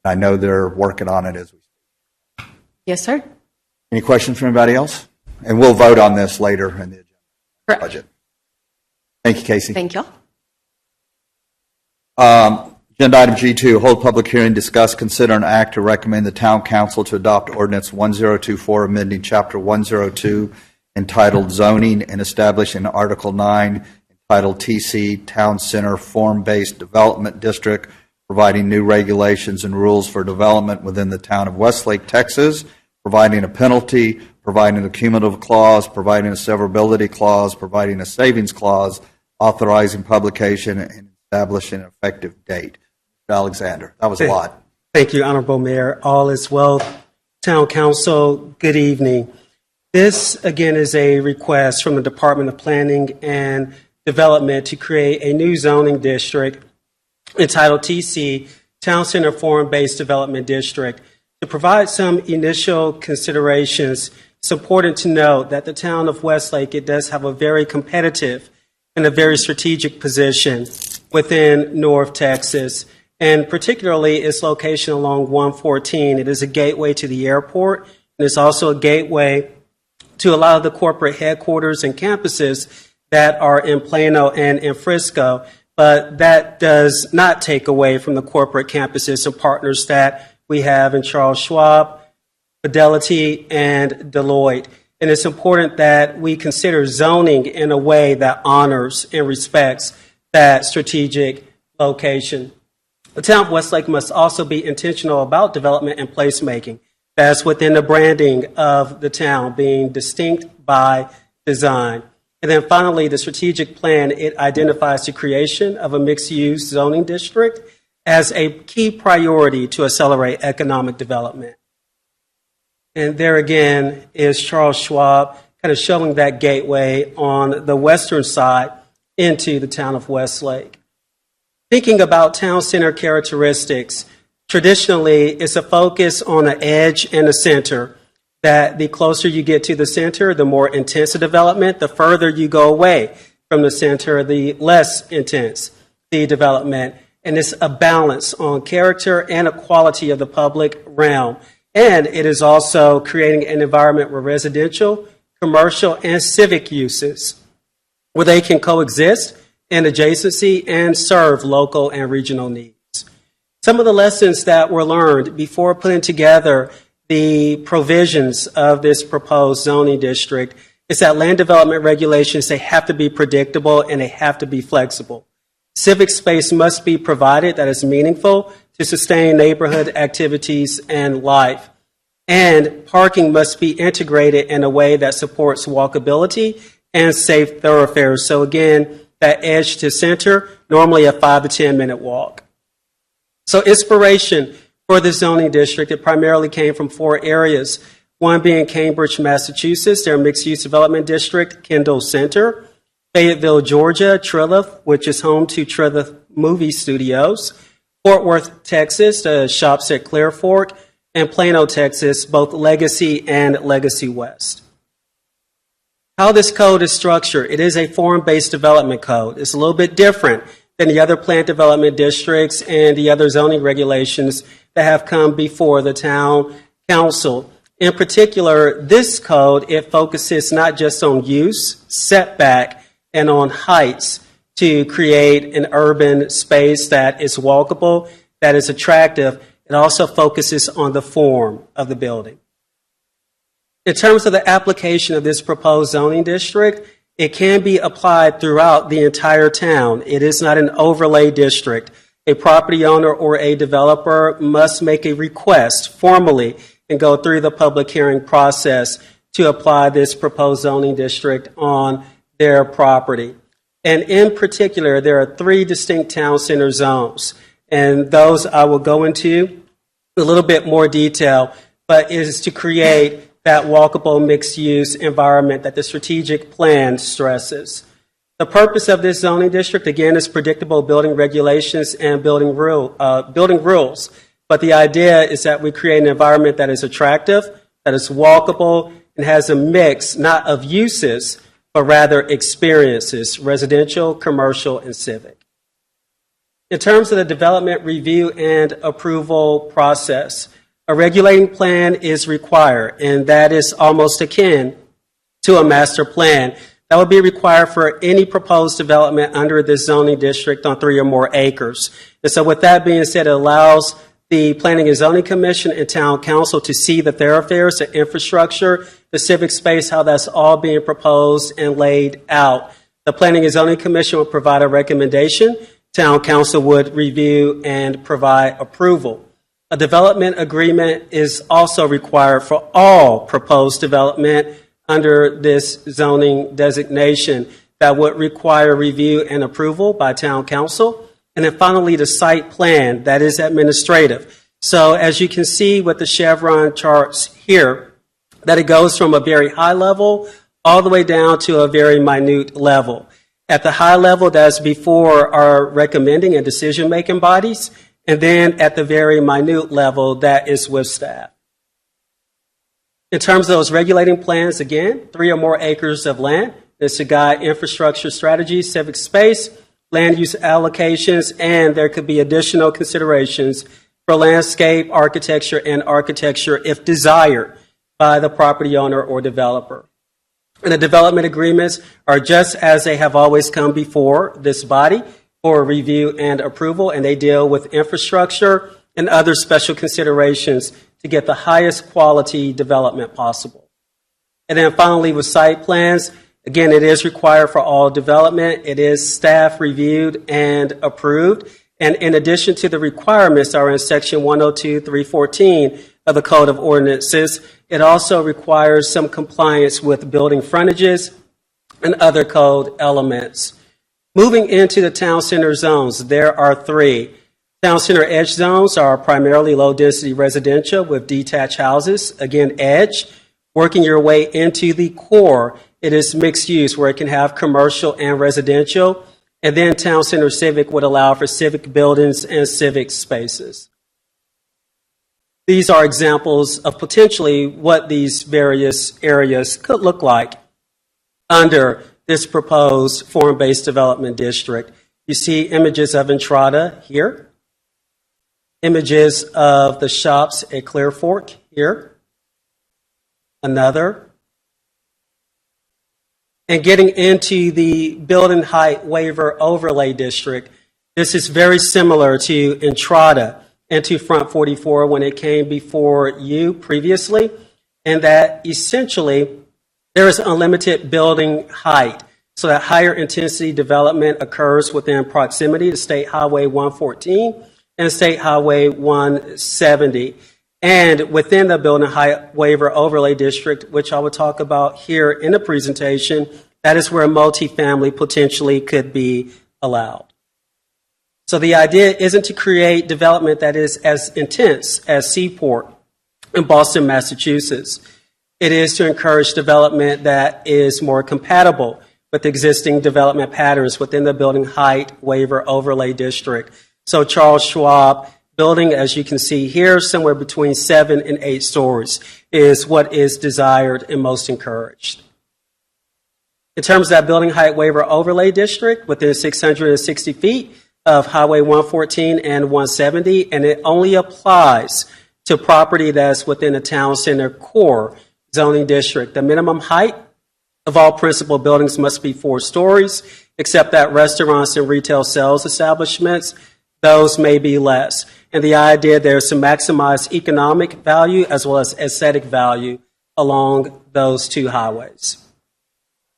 I know they're working on it as we speak. Yes, sir. Any questions from anybody else? And we'll vote on this later in the Correct. budget. Thank you, Casey. Thank y'all. Agenda item G2, hold public hearing, discuss, consider, and act to recommend the Town Council to adopt Ordinance 1024, amending Chapter 102, entitled Zoning, and establishing Article 9, entitled TC, Town Center Form-Based Development District, providing new regulations and rules for development within the town of Westlake, Texas, providing a penalty, providing a cumulative clause, providing a severability clause, providing a savings clause, authorizing publication, and establishing an effective date. Alexander, that was a lot. Thank you, Honorable Mayor. All is well. Town Council, good evening. This, again, is a request from the Department of Planning and Development to create a new zoning district entitled TC, Town Center Forum-Based Development District. To provide some initial considerations, it's important to note that the town of Westlake, it does have a very competitive and a very strategic position within North Texas, and particularly its location along 114. It is a gateway to the airport, and it's also a gateway to a lot of the corporate headquarters and campuses that are in Plano and in Frisco. But that does not take away from the corporate campuses and partners that we have in Charles Schwab, Fidelity, and Deloitte. And it's important that we consider zoning in a way that honors and respects that strategic location. The town of Westlake must also be intentional about development and placemaking. That's within the branding of the town, being distinct by design. And then finally, the strategic plan, it identifies the creation of a mixed-use zoning district as a key priority to accelerate economic development. And there again is Charles Schwab, kind of showing that gateway on the western side into the town of Westlake. Thinking about town center characteristics, traditionally it's a focus on an edge and a center, that the closer you get to the center, the more intense the development. The further you go away from the center, the less intense the development. And it's a balance on character and a quality of the public realm. And it is also creating an environment where residential, commercial, and civic uses, where they can coexist in adjacency and serve local and regional needs. Some of the lessons that were learned before putting together the provisions of this proposed zoning district is that land development regulations, they have to be predictable and they have to be flexible. Civic space must be provided that is meaningful to sustain neighborhood activities and life. And parking must be integrated in a way that supports walkability and safe thoroughfares. So again, that edge to center, normally a 5 to 10 minute walk. So inspiration for the zoning district, it primarily came from 4 areas. One being Cambridge, Massachusetts, their mixed-use development district, Kendall Center. Fayetteville, Georgia, Trilith, which is home to Trilith Movie Studios. Fort Worth, Texas, the shops at Clear Fork. And Plano, Texas, both Legacy and Legacy West. How this code is structured, it is a form-based development code. It's a little bit different than the other planned development districts and the other zoning regulations that have come before the town council. In particular, this code, it focuses not just on use, setback, and on heights to create an urban space that is walkable, that is attractive. It also focuses on the form of the building. In terms of the application of this proposed zoning district, it can be applied throughout the entire town. It is not an overlay district. A property owner or a developer must make a request formally and go through the public hearing process to apply this proposed zoning district on their property. And in particular, there are 3 distinct town center zones, and those I will go into a little bit more detail, but it is to create that walkable mixed-use environment that the strategic plan stresses. The purpose of this zoning district, again, is predictable building regulations and building rules. But the idea is that we create an environment that is attractive, that is walkable, and has a mix not of uses, but rather experiences, residential, commercial, and civic. In terms of the development review and approval process, a regulating plan is required, and that is almost akin to a master plan. That would be required for any proposed development under this zoning district on 3 or more acres. And so with that being said, it allows the Planning and Zoning Commission and Town Council to see the thoroughfares, the infrastructure, the civic space, how that's all being proposed and laid out. The Planning and Zoning Commission will provide a recommendation. Town Council would review and provide approval. A development agreement is also required for all proposed development under this zoning designation that would require review and approval by Town Council. And then finally, the site plan, that is administrative. So as you can see with the Chevron charts here, that it goes from a very high level all the way down to a very minute level. At the high level, that's before our recommending and decision-making bodies. And then at the very minute level, that is with staff. In terms of those regulating plans, again, 3 or more acres of land. This to guide infrastructure strategies, civic space, land use allocations, and there could be additional considerations for landscape, architecture, and architecture if desired by the property owner or developer. And the development agreements are just as they have always come before this body for review and approval, and they deal with infrastructure and other special considerations to get the highest quality development possible. And then finally, with site plans, again, it is required for all development. It is staff reviewed and approved. And in addition to the requirements that are in Section 102.314 of the Code of Ordinances, it also requires some compliance with building frontages and other code elements. Moving into the town center zones, there are 3. Town center edge zones are primarily low-density residential with detached houses. Again, edge. Working your way into the core, it is mixed use where it can have commercial and residential. And then town center civic would allow for civic buildings and civic spaces. These are examples of potentially what these various areas could look like under this proposed form-based development district. You see images of Entrada here. Images of the shops at Clear Fork here. Another. And getting into the building height waiver overlay district, this is very similar to Entrada and to Front 44 when it came before you previously, and that essentially there is unlimited building height. So that higher intensity development occurs within proximity to State Highway 114 and State Highway 170. And within the building height waiver overlay district, which I will talk about here in the presentation, that is where multifamily potentially could be allowed. So the idea isn't to create development that is as intense as Seaport in Boston, Massachusetts. It is to encourage development that is more compatible with existing development patterns within the building height waiver overlay district. So Charles Schwab building, as you can see here, somewhere between 7 and 8 stories is what is desired and most encouraged. In terms of that building height waiver overlay district, within 660 feet of Highway 114 and 170, and it only applies to property that's within the town center core zoning district. The minimum height of all principal buildings must be 4 stories, except that restaurants and retail sales establishments, those may be less. And the idea there is to maximize economic value as well as aesthetic value along those 2 highways.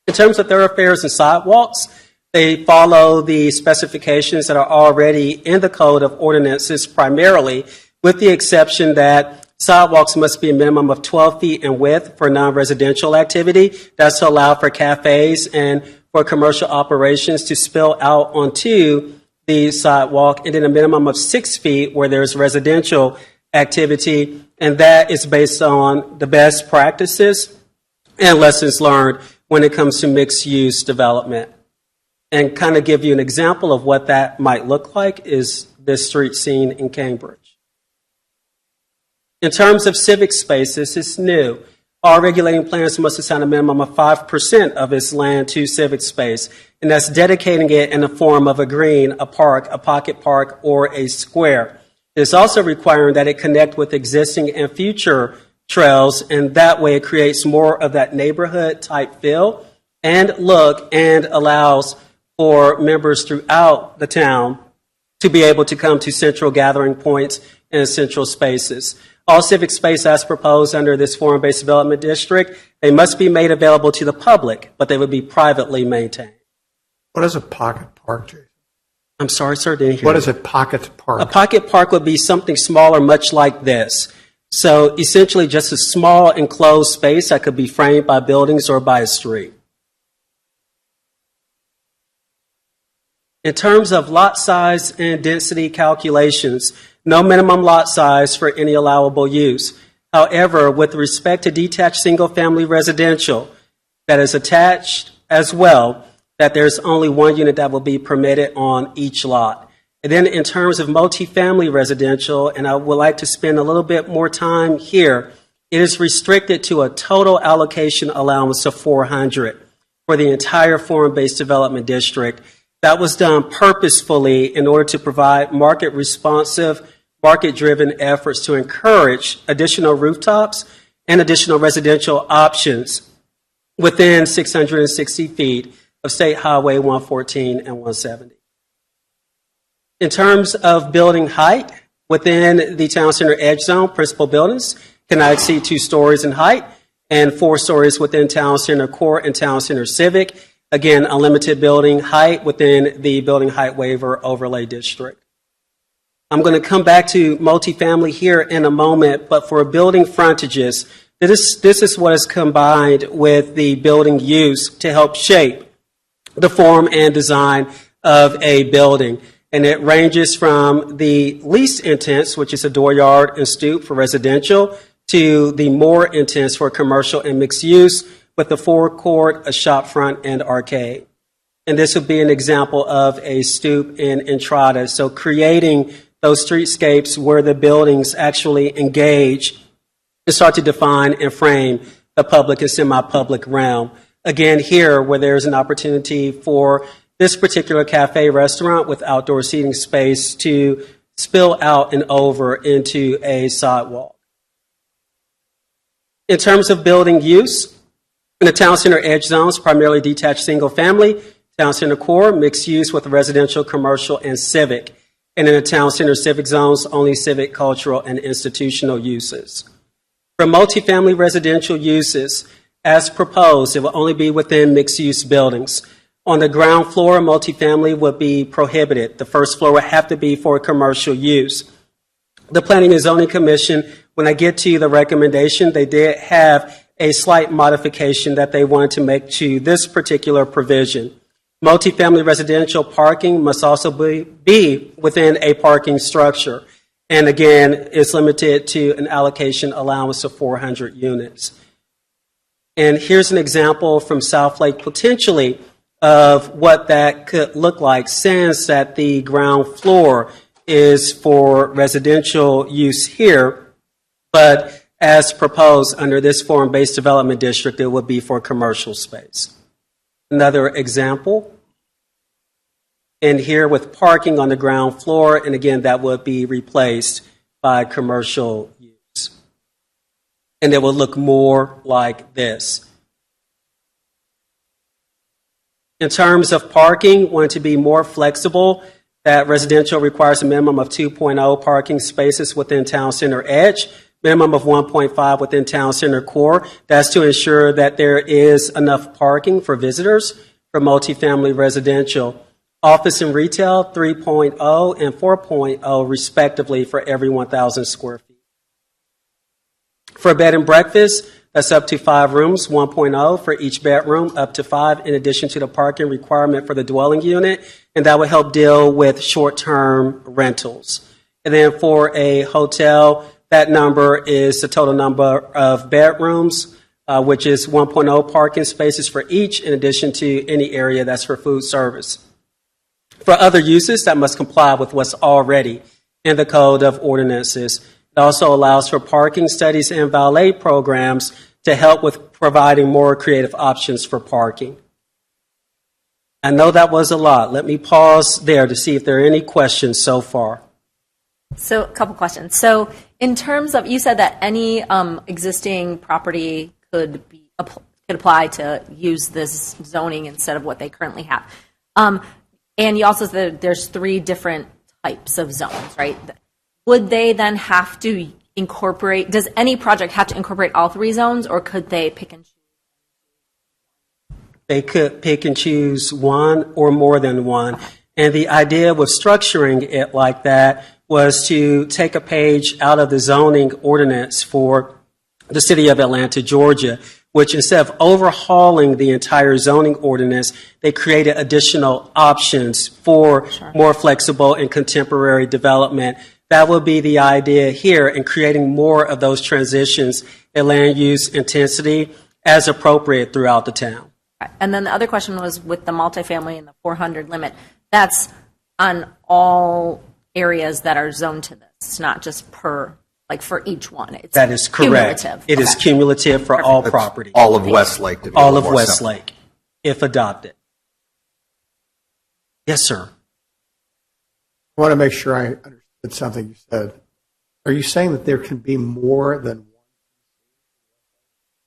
In terms of thoroughfares and sidewalks, they follow the specifications that are already in the Code of Ordinances primarily, with the exception that sidewalks must be a minimum of 12 feet in width for non-residential activity. That's to allow for cafes and for commercial operations to spill out onto the sidewalk, and then a minimum of 6 feet where there's residential activity, and that is based on the best practices and lessons learned when it comes to mixed-use development. And kind of give you an example of what that might look like is this street scene in Cambridge. In terms of civic space, this is new. All regulating plans must assign a minimum of 5% of its land to civic space, and that's dedicating it in the form of a green, a park, a pocket park, or a square. It's also requiring that it connect with existing and future trails, and that way it creates more of that neighborhood type feel and look, and allows for members throughout the town to be able to come to central gathering points and central spaces. All civic space as proposed under this forum-based development district, they must be made available to the public, but they would be privately maintained. What is a pocket park, Jason? I'm sorry, sir, didn't hear What you. is a pocket park? A pocket park would be something smaller, much like this. So essentially just a small enclosed space that could be framed by buildings or by a street. In terms of lot size and density calculations, no minimum lot size for any allowable use. However, with respect to detached single-family residential that is attached as well, that there's only one unit that will be permitted on each lot. And then in terms of multifamily residential, and I would like to spend a little bit more time here, it is restricted to a total allocation allowance of 400 for the entire forum-based development district. That was done purposefully in order to provide market-responsive, market-driven efforts to encourage additional rooftops and additional residential options within 660 feet of State Highway 114 and 170. In terms of building height, within the Town Center Edge Zone, principal buildings cannot exceed 2 stories in height, and 4 stories within Town Center Core and Town Center Civic. Again, unlimited building height within the building height waiver overlay district. I'm going to come back to multifamily here in a moment, but for building frontages, this is what is combined with the building use to help shape the form and design of a building. And it ranges from the least intense, which is a dooryard and stoop for residential, to the more intense for commercial and mixed use, with a forecourt, a shop front, and arcade. And this would be an example of a stoop and entrada. So creating those streetscapes where the buildings actually engage and start to define and frame the public and semi-public realm. Again, here where there's an opportunity for this particular cafe restaurant with outdoor seating space to spill out and over into a sidewalk. In terms of building use, in the Town Center Edge zones, primarily detached single family, Town Center Core, mixed use with residential, commercial, and civic. And in the Town Center Civic zones, only civic, cultural, and institutional uses. For multifamily residential uses, as proposed, it will only be within mixed-use buildings. On the ground floor, multifamily would be prohibited. The first floor would have to be for commercial use. The Planning and Zoning Commission, when I get to the recommendation, they did have a slight modification that they wanted to make to this particular provision. Multifamily residential parking must also be within a parking structure. And again, it's limited to an allocation allowance of 400 units. And here's an example from South Lake potentially of what that could look like, since that the ground floor is for residential use here, but as proposed under this forum-based development district, it would be for commercial space. Another example, and here with parking on the ground floor, and again, that would be replaced by commercial use. And it will look more like this. In terms of parking, want to be more flexible, that residential requires a minimum of 2.0 parking spaces within Town Center Edge, minimum of 1.5 within Town Center Core. That's to ensure that there is enough parking for visitors for multifamily residential. Office and retail, 3.0 and 4.0 respectively for every 1,000 square feet. For bed and breakfast, that's up to 5 rooms, 1.0 for each bedroom, up to 5, in addition to the parking requirement for the dwelling unit, and that would help deal with short-term rentals. And then for a hotel, that number is the total number of bedrooms, which is 1.0 parking spaces for each, in addition to any area that's for food service. For other uses, that must comply with what's already in the Code of Ordinances. It also allows for parking studies and valet programs to help with providing more creative options for parking. I know that was a lot. Let me pause there to see if there are any questions so far. So a couple questions. So in terms of, you said that any existing property could apply to use this zoning instead of what they currently have. And you also said there's 3 different types of zones, right? Would they then have to incorporate, does any project have to incorporate all 3 zones, or could they pick and choose? They could pick and choose one or more than one. And the idea with structuring it like that was to take a page out of the zoning ordinance for the city of Atlanta, Georgia, which instead of overhauling the entire zoning ordinance, they created additional options for more flexible and contemporary development. That would be the idea here in creating more of those transitions and land use intensity as appropriate throughout the town. And then the other question was with the multifamily and the 400 limit, that's on all areas that are zoned to this. It's not just per, like for each one. It's that is correct. Cumulative. It is cumulative for all property. All of Westlake. To be all a of little more simple. Westlake, if adopted. Yes, sir. I want to make sure I understood something you said. Are you saying that there can be more than one?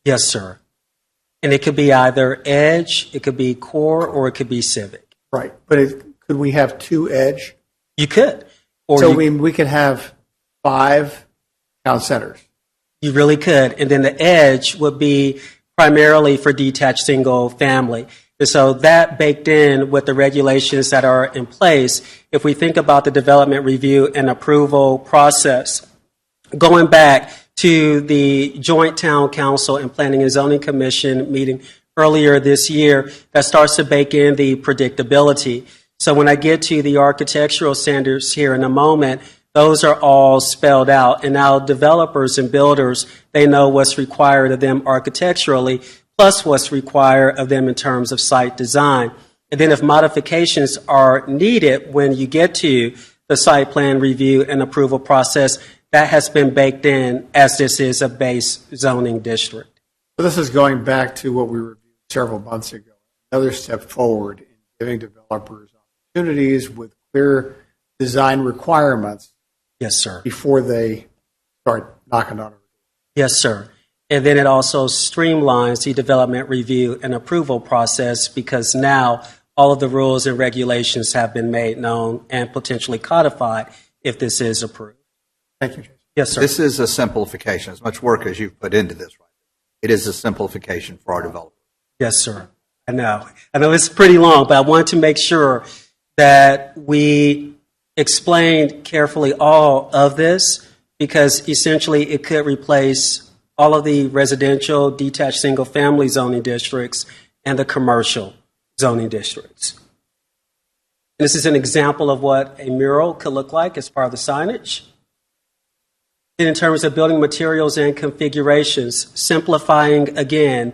Yes, sir. And it could be either edge, it could be core, or it could be civic. Right. But could we have 2 edge? You could. Or So you, we could have 5 town centers. you really could. And then the edge would be primarily for detached single family. And so that baked in with the regulations that are in place, if we think about the development review and approval process, going back to the Joint Town Council and Planning and Zoning Commission meeting earlier this year, that starts to bake in the predictability. So when I get to the architectural standards here in a moment, those are all spelled out. And now developers and builders, they know what's required of them architecturally, plus what's required of them in terms of site design. And then if modifications are needed when you get to the site plan review and approval process, that has been baked in as this is a base zoning district. So this is going back to what we reviewed several months ago. Another step forward in giving developers opportunities with clear design requirements. Yes, sir. Before they start knocking on it. Yes, sir. And then it also streamlines the development review and approval process because now all of the rules and regulations have been made known and potentially codified if this is approved. Thank you, Jason. Yes, sir. This is a simplification. As much work as you've put into this, right? It is a simplification for our developers. Yes, sir. I know it's pretty long, but I want to make sure that we explained carefully all of this because essentially it could replace all of the residential detached single family zoning districts and the commercial zoning districts. This is an example of what a mural could look like as part of the signage. And in terms of building materials and configurations, simplifying again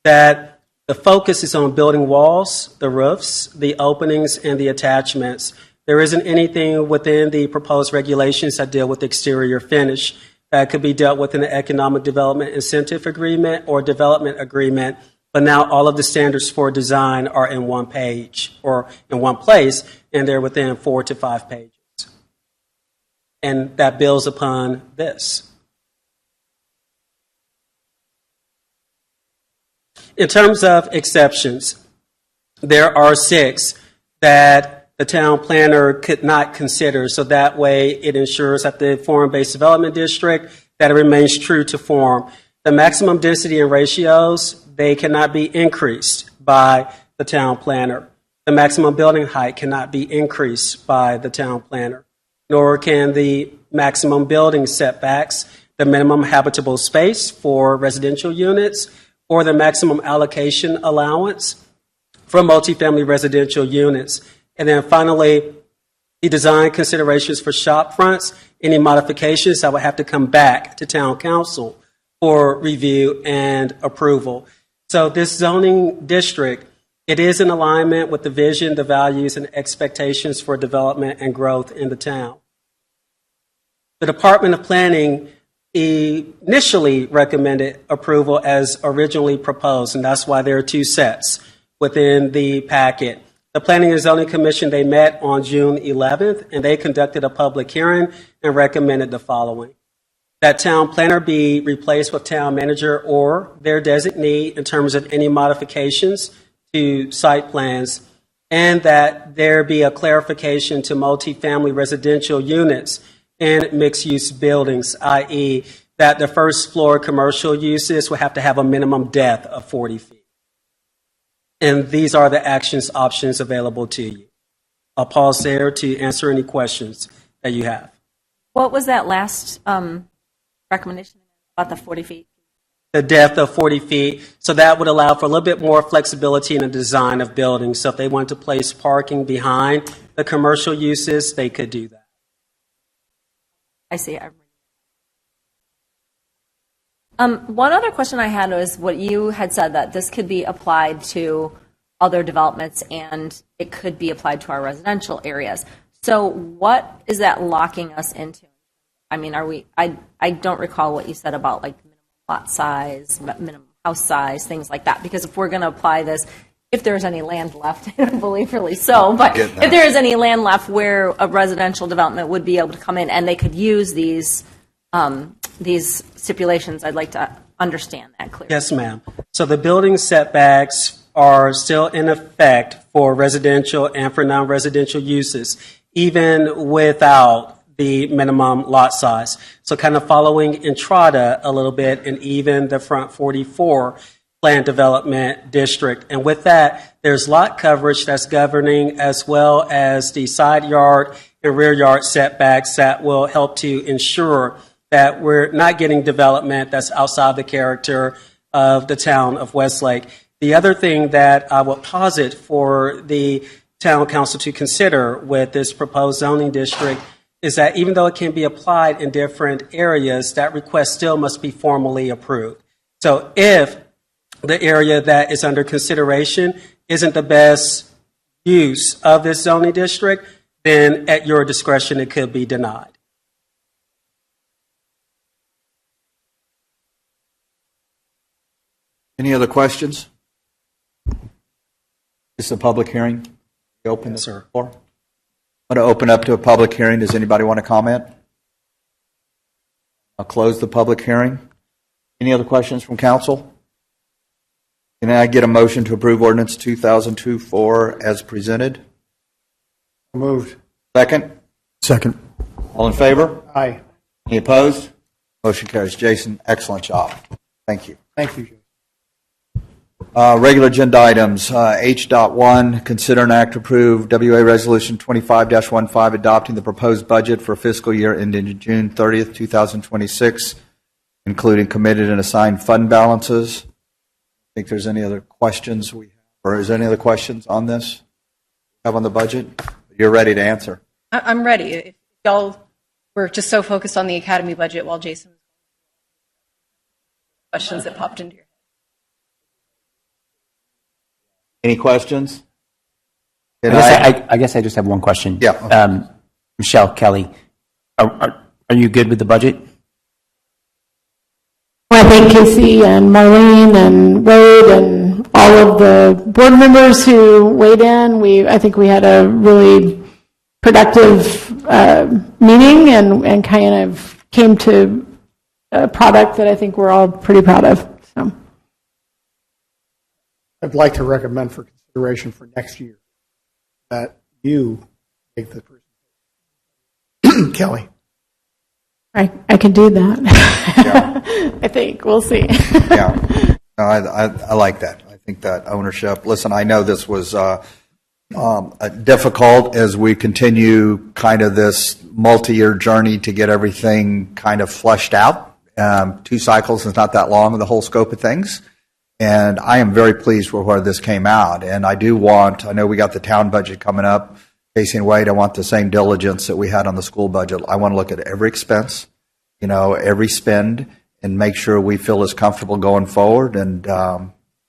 that the focus is on building walls, the roofs, the openings, and the attachments. There isn't anything within the proposed regulations that deal with exterior finish that could be dealt with in the economic development incentive agreement or development agreement. But now all of the standards for design are in one page or in one place, and they're within 4 to 5 pages. And that builds upon this. In terms of exceptions, there are 6 that the town planner could not consider. So that way it ensures that the form-based development district, that it remains true to form. The maximum density and ratios, they cannot be increased by the town planner. The maximum building height cannot be increased by the town planner, nor can the maximum building setbacks, the minimum habitable space for residential units, or the maximum allocation allowance for multifamily residential units. And then finally, the design considerations for shop fronts, any modifications that would have to come back to town council for review and approval. So this zoning district, it is in alignment with the vision, the values, and expectations for development and growth in the town. The Department of Planning initially recommended approval as originally proposed, and that's why there are two sets within the packet. The Planning and Zoning Commission, they met on June 11th, and they conducted a public hearing and recommended the following. That town planner be replaced with town manager or their designee in terms of any modifications to site plans, and that there be a clarification to multifamily residential units and mixed-use buildings, i.e. that the first floor commercial uses will have to have a minimum depth of 40 feet. And these are the options available to you. I'll pause there to answer any questions that you have. What was that last recommendation about the 40 feet? The depth of 40 feet, so that would allow for a little bit more flexibility in the design of buildings. So if they want to place parking behind the commercial uses, they could do that. I see. One other question I had was what you had said, that this could be applied to other developments and it could be applied to our residential areas. So what is that locking us into? I mean, I don't recall what you said about like minimum lot size, minimum house size, things like that. Because if we're going to apply this, if there's any land left, I don't believe really so, but if there is any land left where a residential development would be able to come in and they could use these stipulations, I'd like to understand that clearly. Yes, ma'am. So the building setbacks are still in effect for residential and for non-residential uses, even without the minimum lot size. So kind of following Entrada a little bit, and even the Front 44 Planned Development District. And with that, there's lot coverage that's governing, as well as the side yard and rear yard setbacks that will help to ensure that we're not getting development that's outside the character of the town of Westlake. The other thing that I will posit for the town council to consider with this proposed zoning district is that even though it can be applied in different areas, that request still must be formally approved. So if the area that is under consideration isn't the best use of this zoning district, then at your discretion it could be denied. Any other questions? This is a public hearing. You open this floor. I'm going to open up to a public hearing. Does anybody want to comment? I'll close the public hearing. Any other questions from council? Can I get a motion to approve ordinance 2002-4 as presented? Moved. Second? Second. All in favor? Aye. Any opposed? Motion carries. Jason, excellent job. Thank you. Thank you, Jason. Regular agenda items. H.1, consider and act to approve WA Resolution 25-15 adopting the proposed budget for fiscal year ending June 30th, 2026, including committed and assigned fund balances. I think there's any other questions or is there any other questions on this? Have on the budget? You're ready to answer. I'm ready. If y'all were just so focused on the academy budget while Jason was questions that popped into your head. Any questions? I guess I just have one question. Yeah. Michelle, Kelly, are you good with the budget? I think Casey and Marlene and Wade and all of the board members who weighed in, I think we had a really productive meeting and kind of came to a product that I think we're all pretty proud of. So. I'd like to recommend for consideration for next year that you make the presentation. Kelly. I can do that. Yeah. I think. We'll see. Yeah. No, I like that. I think that ownership. Listen, I know this was difficult as we continue kind of this multi-year journey to get everything kind of flushed out. 2 cycles is not that long in the whole scope of things. And I am very pleased with where this came out. And I know we got the town budget coming up. Casey and Wade, I want the same diligence that we had on the school budget. I want to look at every expense, every spend, and make sure we feel as comfortable going forward and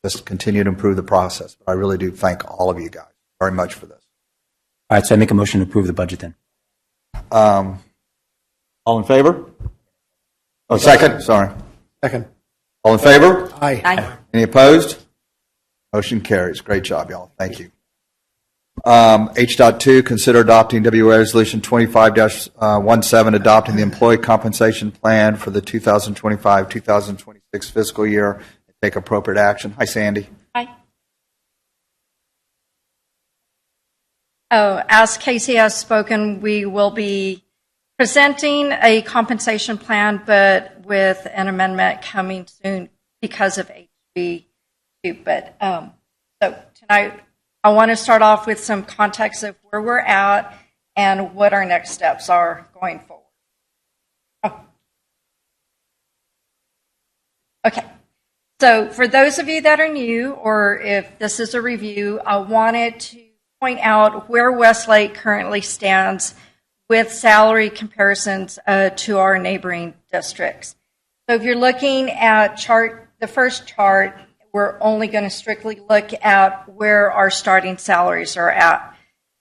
just continue to improve the process. But I really do thank all of you guys very much for this. All right, so I make a motion to approve the budget then. All in favor? Oh, second, sorry. Second. All in favor? Aye. Aye. Any opposed? Motion carries. Great job, y'all. Thank you. H.2, consider adopting WA Resolution 25-17, adopting the employee compensation plan for the 2025-2026 fiscal year, and take appropriate action. Hi, Sandy. Hi. Oh, as Casey has spoken, we will be presenting a compensation plan, but with an amendment coming soon because of HB2. But so tonight, I want to start off with some context of where we're at and what our next steps are going forward. Oh. Okay. So for those of you that are new, or if this is a review, I wanted to point out where Westlake currently stands with salary comparisons to our neighboring districts. So if you're looking at the first chart, we're only going to strictly look at where our starting salaries are at.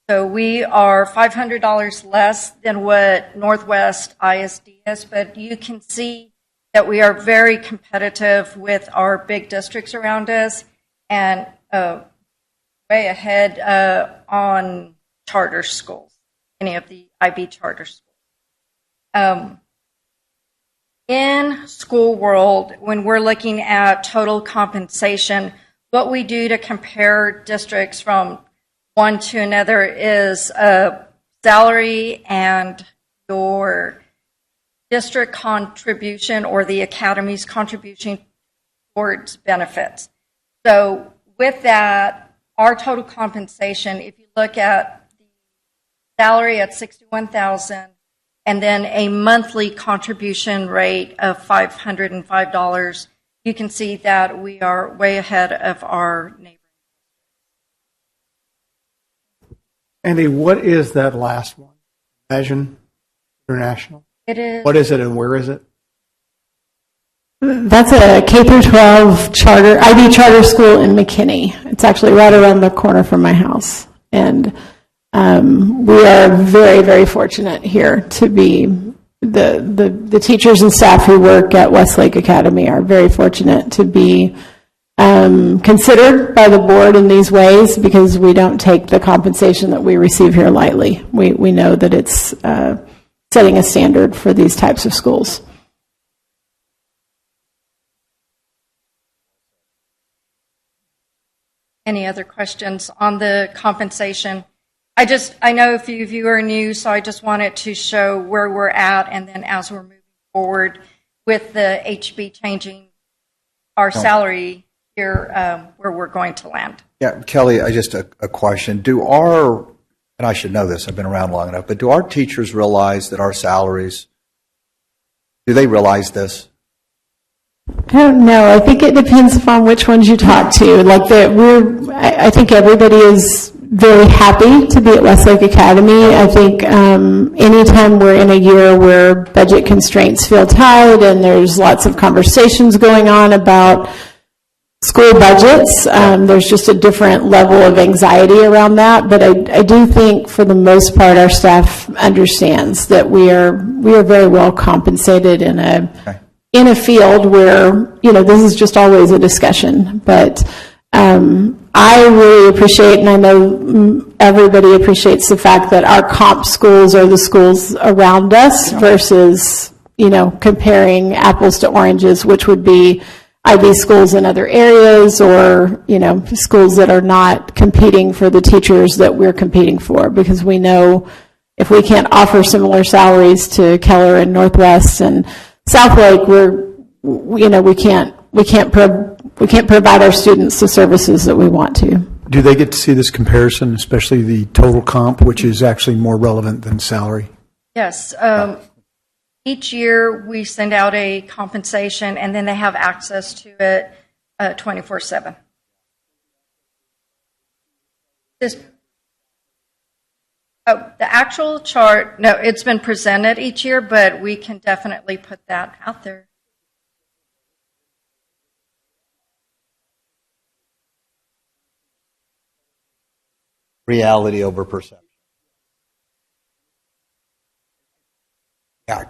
So we are $500 less than what Northwest ISD is, but you can see that we are very competitive with our big districts around us and way ahead on charter schools, any of the IB charter schools. In school world, when we're looking at total compensation, what we do to compare districts from one to another is salary and your district contribution or the academy's contribution towards benefits. So with that, our total compensation, if you look at the salary at $61,000 and then a monthly contribution rate of $505, you can see that we are way ahead of our neighbors. Andy, what is that last one? Imagine International? It is. What is it and where is it? That's a K-12 charter, IB charter school in McKinney. It's actually right around the corner from my house. And we are very, very fortunate here to be, the teachers and staff who work at Westlake Academy are very fortunate to be considered by the board in these ways, because we don't take the compensation that we receive here lightly. We know that it's setting a standard for these types of schools. Any other questions on the compensation? I know a few of you are new, so I just wanted to show where we're at, and then as we're moving forward with the HB changing our salary here, where we're going to land. Yeah, Kelly, just a question. And I should know this, I've been around long enough, but do our teachers realize that our salaries, do they realize this? I don't know. I think it depends upon which ones you talk to. I think everybody is very happy to be at Westlake Academy. I think anytime we're in a year where budget constraints feel tight and there's lots of conversations going on about school budgets, there's just a different level of anxiety around that. But I do think for the most part our staff understands that we are very well compensated in a field where, this is just always a discussion. But I really appreciate, and I know everybody appreciates the fact that our comp schools are the schools around us versus, comparing apples to oranges, which would be IB schools in other areas or, schools that are not competing for the teachers that we're competing for, because we know if we can't offer similar salaries to Keller and Northwest and Southlake, we can't provide our students the services that we want to. Do they get to see this comparison, especially the total comp, which is actually more relevant than salary? Yes. Each year we send out a compensation, and then they have access to it 24/7. The actual chart, no, it's been presented each year, but we can definitely put that out there. Reality over perception. Yeah.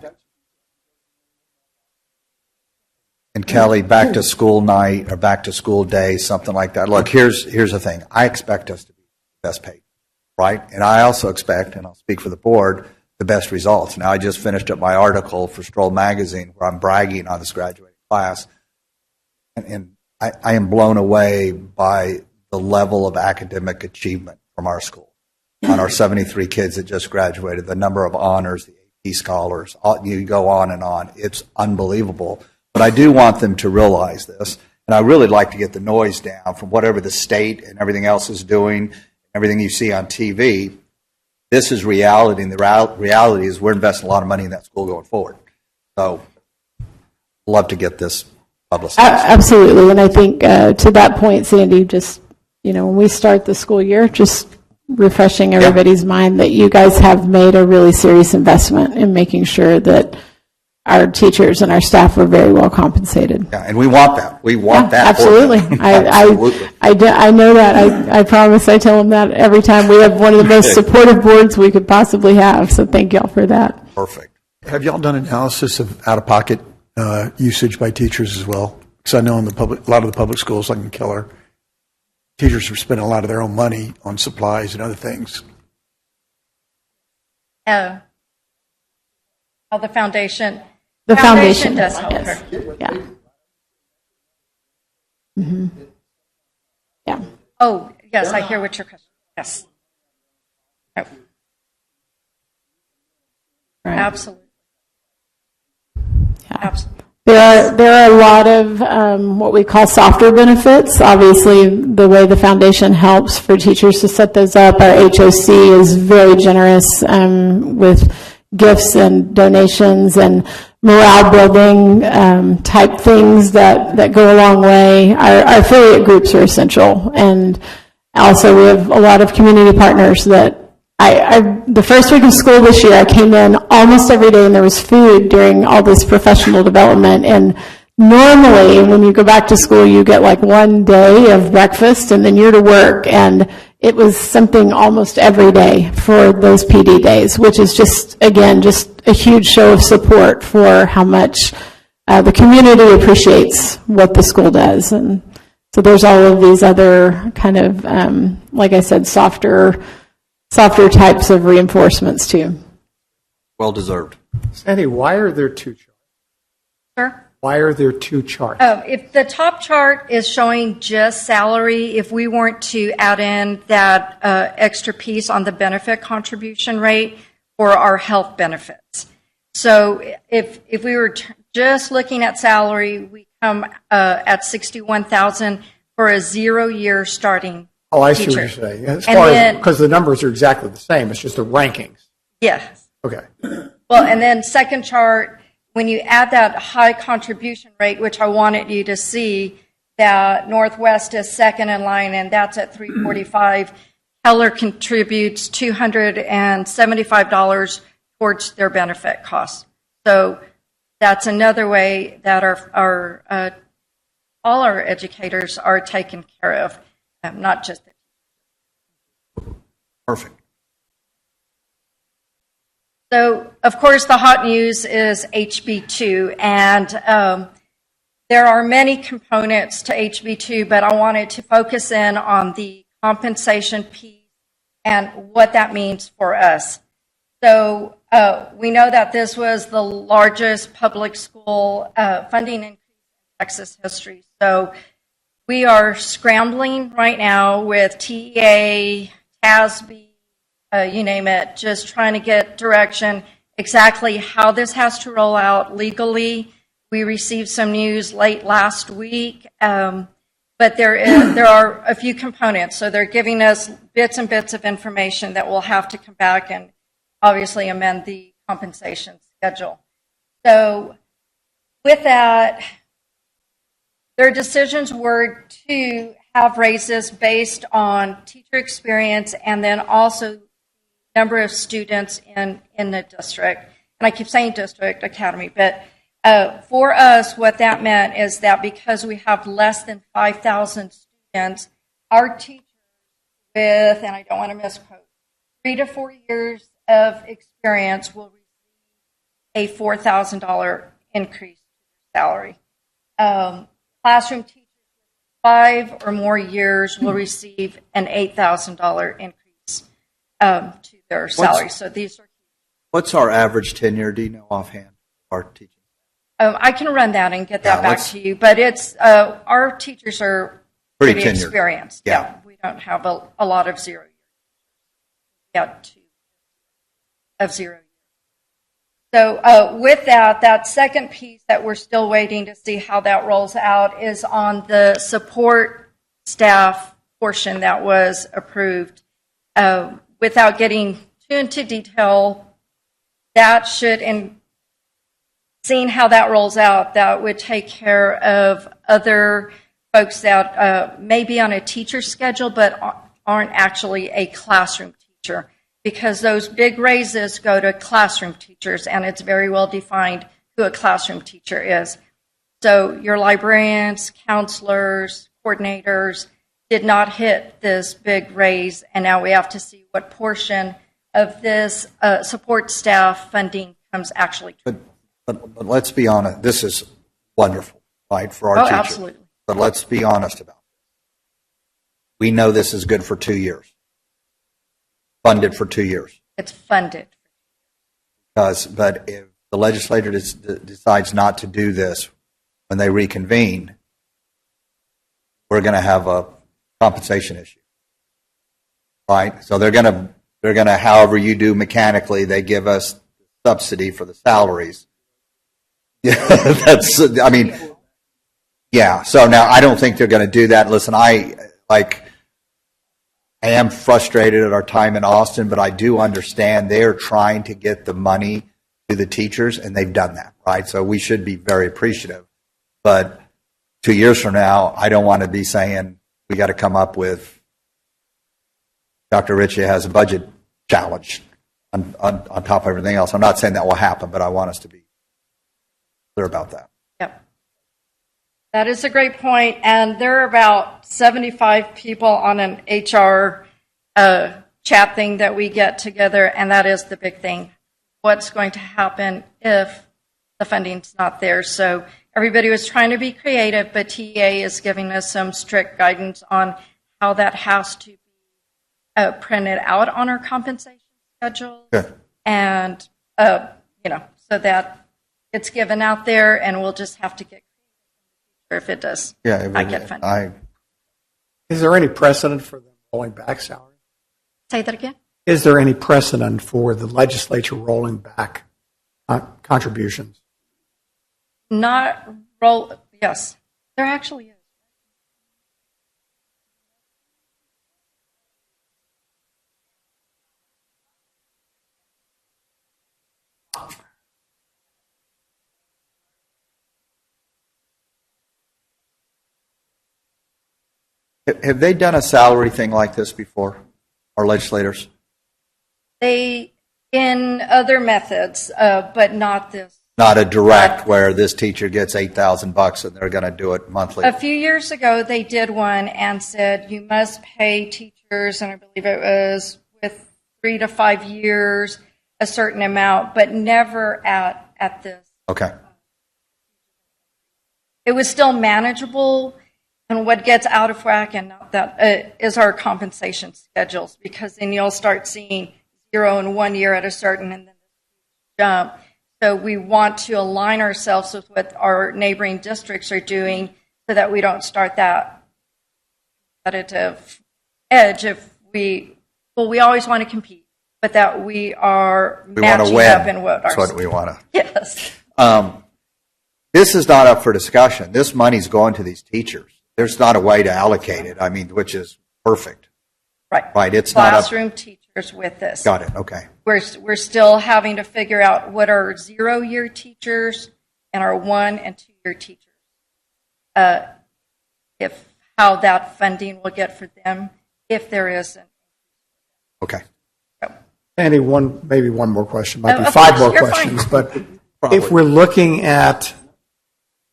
And Kelly, back to school night or back to school day, something like that. Look, here's the thing. I expect us to be the best paid, right? And I also expect, and I'll speak for the board, the best results. Now, I just finished up my article for Stroll Magazine where I'm bragging on this graduating class. And I am blown away by the level of academic achievement from our school. On our 73 kids that just graduated, the number of honors, the AP scholars, you go on and on. It's unbelievable. But I do want them to realize this, and I really like to get the noise down from whatever the state and everything else is doing, everything you see on TV. This is reality, and the reality is we're investing a lot of money in that school going forward. So, love to get this publicized. Absolutely, and I think to that point, Sandy, just, when we start the school year, just refreshing everybody's mind that you guys have made a really serious investment in making sure that our teachers and our staff are very well compensated. Yeah, and we want that. We want that. Absolutely. Absolutely. I know that. I promise I tell them that every time. We have one of the most supportive boards we could possibly have, so thank y'all for that. Perfect. Have y'all done analysis of out-of-pocket usage by teachers as well? Because I know in a lot of the public schools, like in Keller, teachers are spending a lot of their own money on supplies and other things. Oh, the foundation. The foundation does help yes. her. Yeah. Mm-hmm. Yeah. Oh, yes, I hear what your question. Yes. Oh. Right. Absolutely. Yeah. Absolutely. There are a lot of what we call softer benefits. Obviously, the way the foundation helps for teachers to set those up, our HOC is very generous with gifts and donations and morale building type things that go a long way. Our affiliate groups are essential, and also we have a lot of community partners that the first week of school this year, I came in almost every day and there was food during all this professional development. And normally when you go back to school, you get like one day of breakfast and then you're to work. And it was something almost every day for those PD days, which is just a huge show of support for how much the community appreciates what the school does. And so there's all of these other kind of, like I said, softer types of reinforcements too. Well deserved. Sandy, why are there two charts? Sure. Why are there two charts? If the top chart is showing just salary, if we weren't to add in that extra piece on the benefit contribution rate for our health benefits. So if we were just looking at salary, we come at $61,000 for a 0-year starting. Oh, I see teacher. what you're saying. As far as, because the numbers are exactly the same, it's just the rankings. Yes. Okay. Well, and then second chart, when you add that high contribution rate, which I wanted you to see, that Northwest is second in line, and that's at $345. Keller contributes $275 towards their benefit costs. So that's another way that our all our educators are taken care of. Not just Perfect. So, of course, the hot news is HB2, and there are many components to HB2, but I wanted to focus in on the compensation piece and what that means for us. So, we know that this was the largest public school funding increase in Texas history. So, we are scrambling right now with TEA, TASB, you name it, just trying to get direction exactly how this has to roll out legally. We received some news late last week, but there are a few components. So they're giving us bits and bits of information that we'll have to come back and obviously amend the compensation schedule. So with that, their decisions were to have raises based on teacher experience and then also number of students in the district. And I keep saying district, academy, but for us, what that meant is that because we have less than 5,000 students, our teachers with, and I don't want to misquote, 3 to 4 years of experience will receive a $4,000 increase in salary. classroom teachers 5 or more years will receive an $8,000 increase to their salary. So these are. What's our average tenure? Do you know offhand? Our teaching. I can run that and get that Yeah, back let's- to you. But it's our teachers are Pretty pretty tenured. experienced. Yeah. We don't have a lot of 0 years. Yet two of 0 years. So with that second piece that we're still waiting to see how that rolls out is on the support staff portion that was approved. Without getting too into detail, that should, in seeing how that rolls out, that would take care of other folks that may be on a teacher schedule but aren't actually a classroom teacher, because those big raises go to classroom teachers, and it's very well defined who a classroom teacher is. So your librarians, counselors, coordinators did not hit this big raise, and now we have to see what portion of this support staff funding comes actually to. But let's be honest, this is wonderful, right, for our teachers. Absolutely. But let's be honest about it. We know this is good for 2 years. Funded for 2 years. It's funded. But if the legislature decides not to do this when they reconvene, we're going to have a compensation issue, right? So they're going to, however you do mechanically, they give us subsidy for the salaries. Yeah, yeah. So now I don't think they're going to do that. Listen, I am frustrated at our time in Austin, but I do understand they're trying to get the money to the teachers, and they've done that, right? So we should be very appreciative. But 2 years from now, I don't want to be saying we got to come up with Dr. Ritchie has a budget challenge on top of everything else. I'm not saying that will happen, but I want us to be clear about that. Yep. That is a great point, and there are about 75 people on an HR chat thing that we get together, and that is the big thing. What's going to happen if the funding's not there? So everybody was trying to be creative, but TEA is giving us some strict guidance on how that has to be printed out on our compensation schedule, and so that it's given out there, and we'll just have to get if it does not get funded. Is there any precedent for them rolling back salary? Say that again? Is there any precedent for the legislature rolling back contributions? Yes, there actually is. Have they done a salary thing like this before, our legislators? They, in other methods, but not this. Not a direct where this teacher gets $8,000 and they're going to do it monthly. A few years ago, they did one and said you must pay teachers, and I believe it was with 3 to 5 years, a certain amount, but never at this. Okay. It was still manageable. And what gets out of whack and not that is our compensation schedules, because then you'll start seeing 0 in 1 year at a certain and then jump. So we want to align ourselves with what our neighboring districts are doing so that we don't start that competitive edge. We always want to compete, but that we are matching up in what That's what we want to. Yes. This is not up for discussion. This money's going to these teachers. There's not a way to allocate it, which is perfect. Right. It's classroom teachers with this. Got it. Okay. We're still having to figure out what are 0-year teachers and our 1- and 2-year teachers. If how that funding will get for them, if there isn't. Okay. Andy, maybe one more question. Might be Of 5 course, more you're questions, fine. but if we're looking at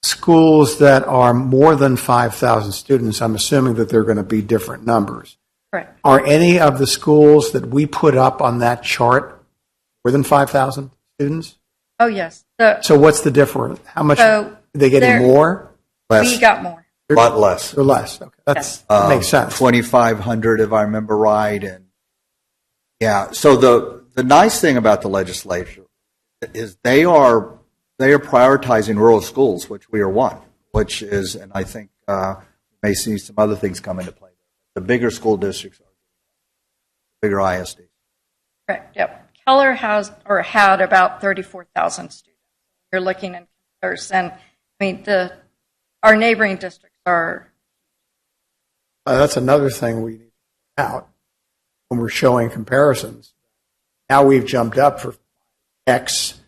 schools that are more than 5,000 students, I'm assuming that they're going to be different numbers. Correct. Are any of the schools that we put up on that chart more than 5,000 students? Oh, yes. So what's the difference? How much? So are they getting more? We got more. But less. Or less. Okay, that makes sense. 2,500, if I remember right. And yeah, so the nice thing about the legislature is they are prioritizing rural schools, which we are one, which is, and I think we may see some other things come into play. The bigger school districts are bigger ISD. Correct, yep. Keller has, or had, about 34,000 students. You're looking in comparison. I mean, our neighboring districts are. That's another thing we need to point out when we're showing comparisons. Now we've jumped up for X,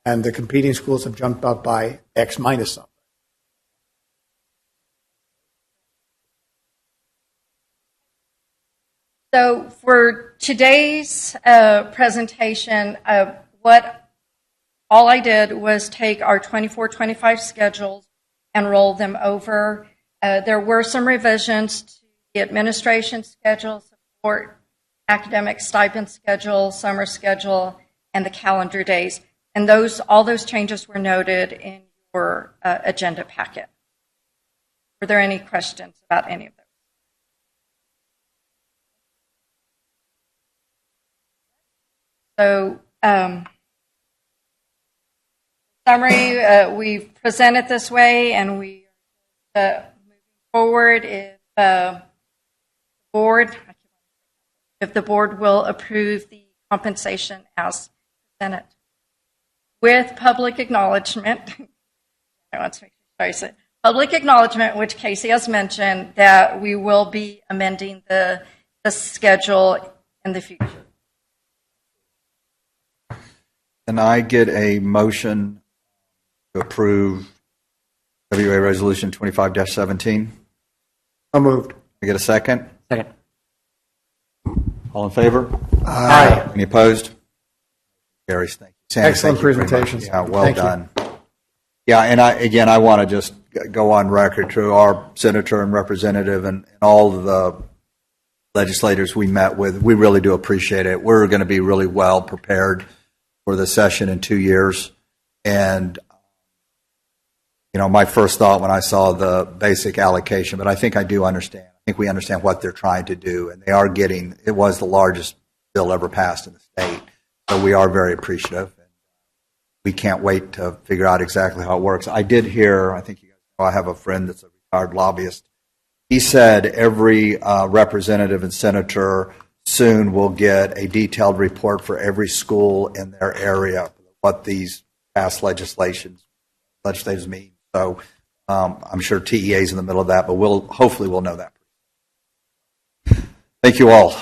and the competing schools have jumped up by X minus something. So for today's presentation, all I did was take our 24-25 schedules and roll them over. There were some revisions to the administration schedule, support, academic stipend schedule, summer schedule, and the calendar days. And all those changes were noted in your agenda packet. Were there any questions about any of those? So, summary, we've presented this way, and we moving forward if the board will approve the compensation as presented with public acknowledgement. I want to make sure I say public acknowledgement, which Casey has mentioned, that we will be amending the schedule in the future. Can I get a motion to approve WA Resolution 25-17? So moved. Can I get a second? Second. All in favor? Aye. Any opposed? Carries. Thank you. Sandy, Excellent thank you very much. presentations. Yeah, well Thank you. done. Yeah, and I want to just go on record to our senator and representative and all of the legislators we met with. We really do appreciate it. We're going to be really well prepared for the session in 2 years. And, my first thought when I saw the basic allocation, but I think I do understand. I think we understand what they're trying to do. And they are it was the largest bill ever passed in the state. So we are very appreciative. And we can't wait to figure out exactly how it works. I did hear, I think you guys know, I have a friend that's a retired lobbyist. He said every representative and senator soon will get a detailed report for every school in their area, what these past legislators mean. So I'm sure TEA is in the middle of that, but hopefully we'll know that. Thank you all.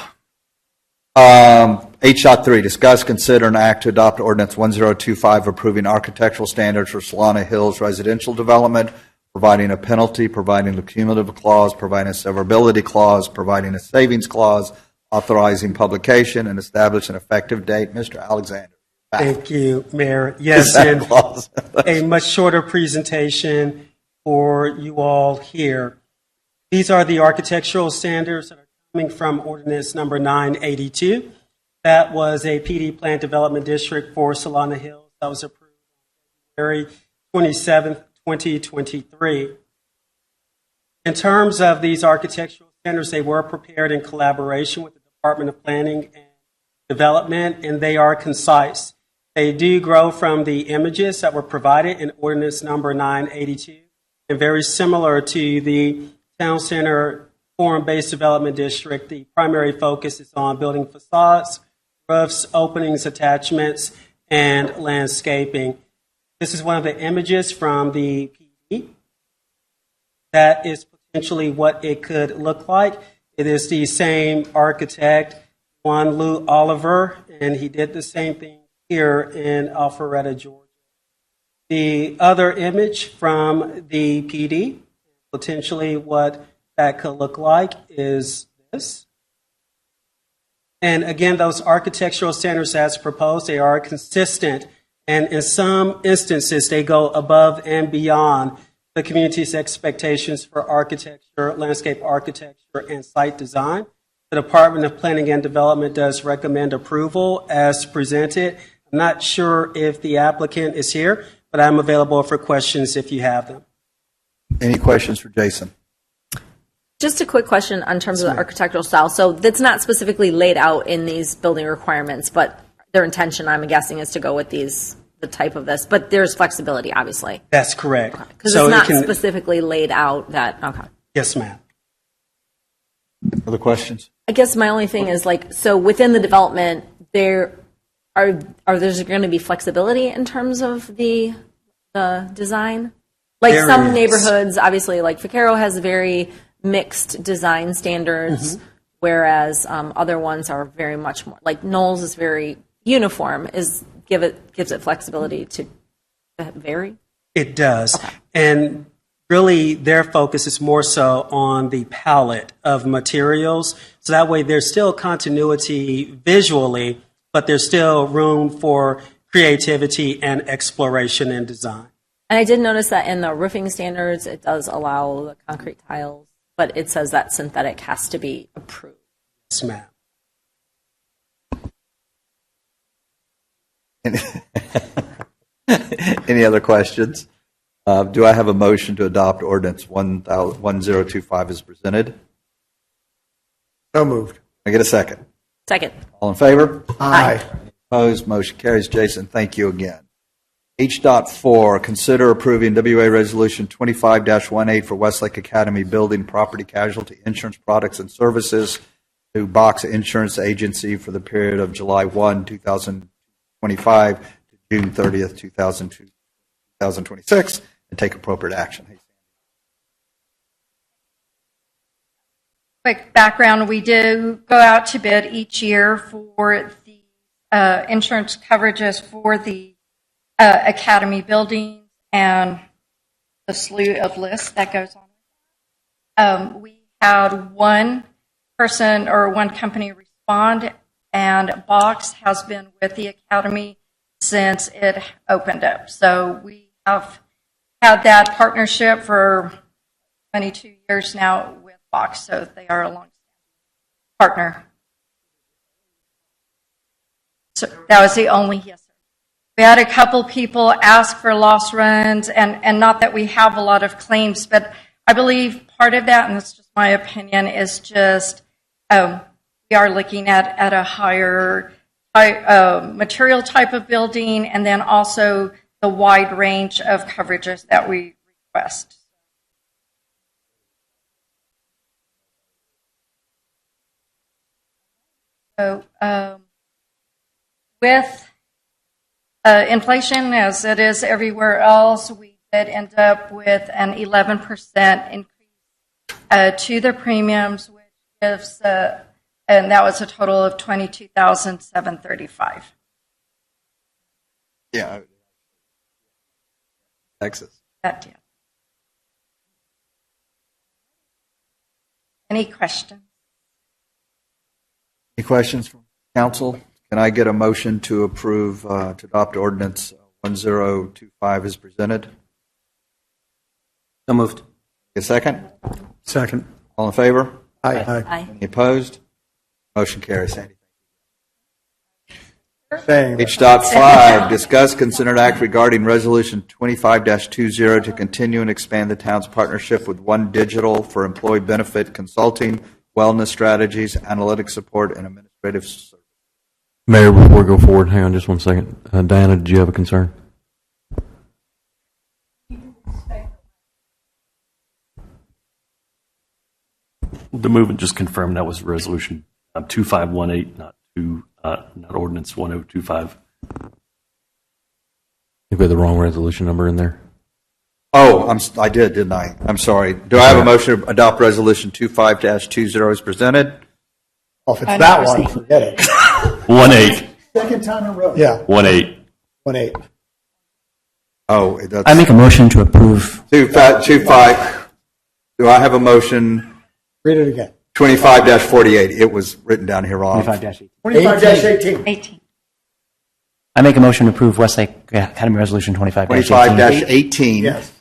8.3, discuss, consider, and act to adopt ordinance 1025 approving architectural standards for Solana Hills residential development, providing a penalty, providing a cumulative clause, providing a severability clause, providing a savings clause, authorizing publication, and establish an effective date. Mr. Alexander. Thank you, Mayor. Yes, and a much shorter presentation for you all here. These are the architectural standards that are coming from ordinance number 982. That was a PD plan development district for Solana Hills that was approved on February 27th, 2023. In terms of these architectural standards, they were prepared in collaboration with the Department of Planning and Development, and they are concise. They do grow from the images that were provided in ordinance number 982, and very similar to the Town Center Forum-Based Development District. The primary focus is on building facades, roofs, openings, attachments, and landscaping. This is one of the images from the PD. That is potentially what it could look like. It is the same architect, Juan Lou Oliver, and he did the same thing here in Alpharetta, Georgia. The other image from the PD, potentially what that could look like, is this. And again, those architectural standards as proposed, they are consistent, and in some instances, they go above and beyond the community's expectations for architecture, landscape architecture, and site design. The Department of Planning and Development does recommend approval as presented. I'm not sure if the applicant is here, but I'm available for questions if you have them. Any questions for Jason? Just a quick question on terms of the architectural style. So that's not specifically laid out in these building requirements, but their intention, I'm guessing, is to go with the type of this. But there's flexibility, obviously. That's correct. Because it's not specifically laid out that, okay. Yes, ma'am. Other questions? I guess my only thing is so within the development, there there's going to be flexibility in terms of the design? Like There some is. neighborhoods, obviously, like Vaquero has very mixed design standards, whereas other ones are very much more, like Knowles is very uniform, gives it flexibility to vary? It does. Okay. And really, their focus is more so on the palette of materials. So that way, there's still continuity visually, but there's still room for creativity and exploration in design. And I did notice that in the roofing standards, it does allow the concrete tiles, but it says that synthetic has to be approved. Yes, ma'am. Any other questions? Do I have a motion to adopt ordinance 1025 as presented? So moved. Can I get a second? Second. All in favor? Aye. Opposed? Motion carries. Jason, thank you again. H.4, consider approving WA Resolution 25-18 for Westlake Academy Building Property Casualty Insurance Products and Services to Box Insurance Agency for the period of July 1, 2025 to June 30th, 2026, and take appropriate action. Quick background, we do go out to bid each year for the insurance coverages for the academy buildings and the slew of lists that goes on. We had one person or one company respond, and Box has been with the academy since it opened up. So we have had that partnership for 22 years now with Box, so they are a long partner. So that was the only, yes, sir. We had a couple people ask for loss runs, and not that we have a lot of claims, but I believe part of that, and it's just my opinion, is just we are looking at a higher material type of building, and then also the wide range of coverages that we request. So with inflation, as it is everywhere else, we did end up with an 11% increase to the premiums, which gives, and that was a total of $22,735. Yeah. Texas. That did. Any questions? Any questions from council? Can I get a motion to approve, to adopt ordinance 1025 as presented? So moved. A second? Second. All in favor? Aye. Aye. Any opposed? Motion carries. Sandy. Saying H.5, discuss, consider, and act regarding Resolution 25-20 to continue and expand the town's partnership with One Digital for employee benefit consulting, wellness strategies, analytic support, and administrative services. Mayor, before we go forward, hang on just one second. Diana, did you have a concern? The movement just confirmed that was resolution 2518, not ordinance 1025. I think we had the wrong resolution number in there. Oh, I did, didn't I? I'm sorry. Do I have a motion to adopt Resolution 25-20 as presented? Well, if it's that one, forget it. 18. Second time in a row. Yeah, 18. 1-8. Oh, that's I make a motion to approve. 25. Do I have a motion? Read it again. 25-48. It was written down here wrong. 25-18. 25-18. 18. I make a motion to approve Westlake Academy Resolution 25-18. 25-18. Yes.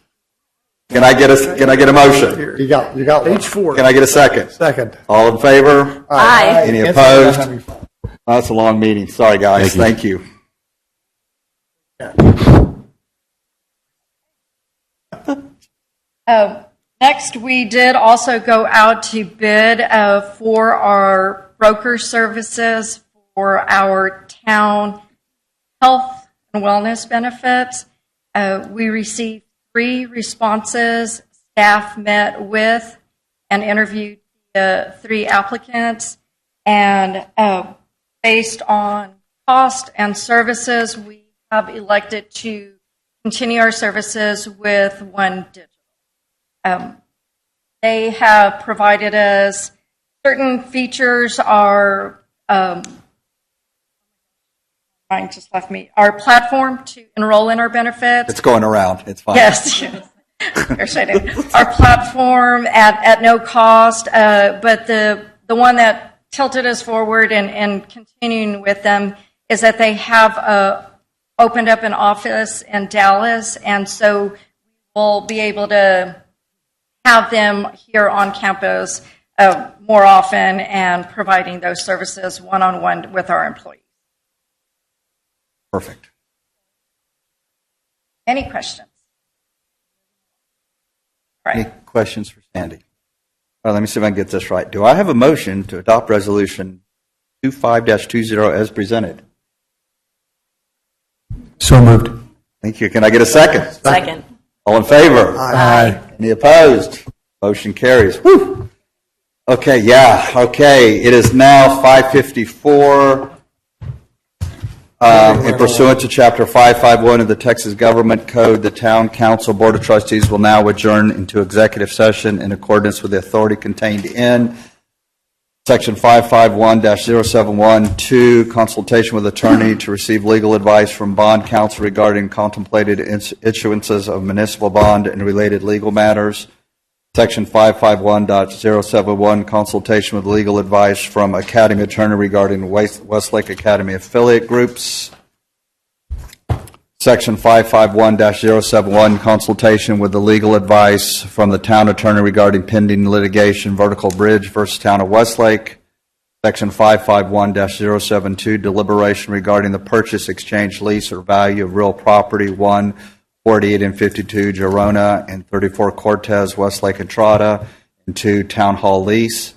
Can I get a motion? You got one. H4. Can I get a second? Second. All in favor? Aye. Any Yes, opposed? I'm having fun. That's a long meeting. Sorry, guys. Thank you. Next, we did also go out to bid for our broker services for our town health and wellness benefits. We received 3 responses. Staff met with and interviewed 3 applicants, and based on cost and services, we have elected to continue our services with One Digital. They have provided us certain features. Our mine just left me. Our platform to enroll in our benefits. It's going around. It's fine. Yes. Our platform at no cost, but the one that tilted us forward and continuing with them is that they have opened up an office in Dallas, and so we'll be able to have them here on campus more often and providing those services one-on-one with our employees. Perfect. Any questions? All Any right. questions for Sandy? All right, let me see if I can get this right. Do I have a motion to adopt Resolution 25-20 as presented? So moved. Thank you. Can I get a second? Second. All in favor? Aye. Any opposed? Motion carries. Whew. Okay, yeah, okay. It is now 5:54. And pursuant to Chapter 551 of the Texas Government Code, the Town Council Board of Trustees will now adjourn into executive session in accordance with the authority contained in Section 551-071-2, consultation with attorney to receive legal advice from bond counsel regarding contemplated issuances of municipal bond and related legal matters. Section 551.071, consultation with legal advice from Academy attorney regarding Westlake Academy affiliate groups. Section 551-071, consultation with the legal advice from the town attorney regarding pending litigation, Vertical Bridge versus Town of Westlake. Section 551-072, deliberation regarding the purchase, exchange, lease, or value of real property, 1, 48 and 52 Gerona and 34 Cortez, Westlake Entrada, and 2, Town Hall lease.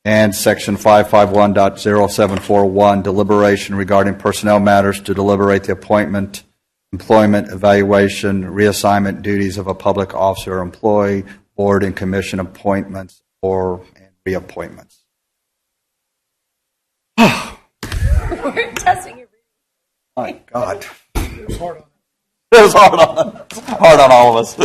And Section 551.0741, deliberation regarding personnel matters to deliberate the appointment, employment, evaluation, reassignment duties of a public officer or employee, board and commission appointments and reappointments. We're testing your My God. It was hard on all of us.